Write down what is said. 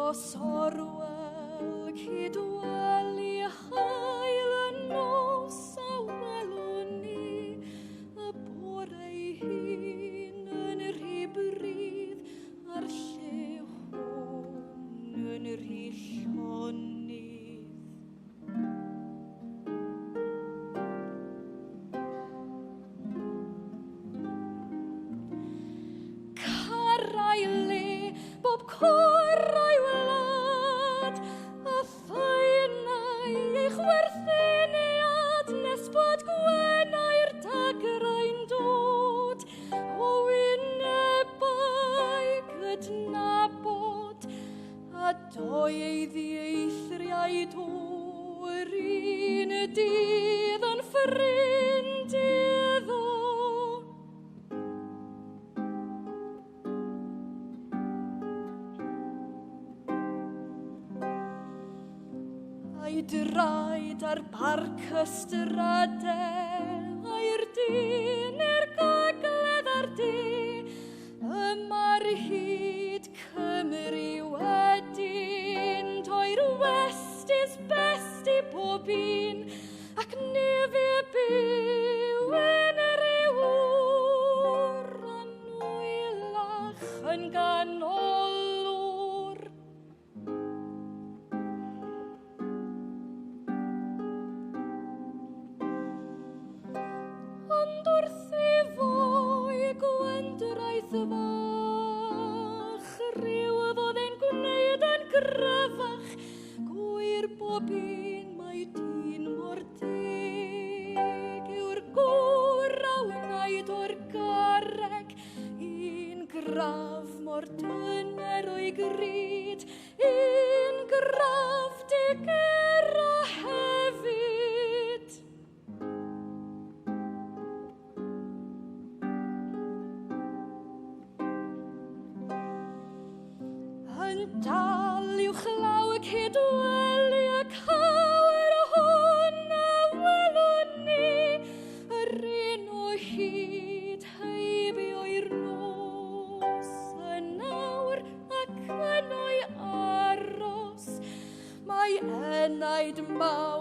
dros orwel cydweli hael y nos a welwn ni y bore ei hun yn rhy bryd a'r lle hwn yn rhy llonydd. Carau le bob corau wlad a ffeinau ei chwerthyniad nes bod gwenau'r dagrau'n dod o wynebau gydnabod a doi ei ddieithriaid o'r un dydd yn ffrind iddo. A'i draed ar barc ystradau, a'i'r dyn i'r gogledd ar de, yma'r hyd Cymru wedyn, toi'r west is best i bob un, ac nef i byw yn yr ewr, a nwylach yn ganolwr. Ond wrth efo i gwendraeth fach, rhyw fodd ein gwneud yn gryfach, gwir bob un mae dyn mor deg, yw'r gwr a wnaed o'r garreg, un graf mor dyner o'i gryd, un graf digera hefyd. Yn dal i'w chlaw y cydweli y cawr hwn a welwn ni yr un o hyd heibi o'r nos yn nawr ac yn o'i aros mae enaid mawr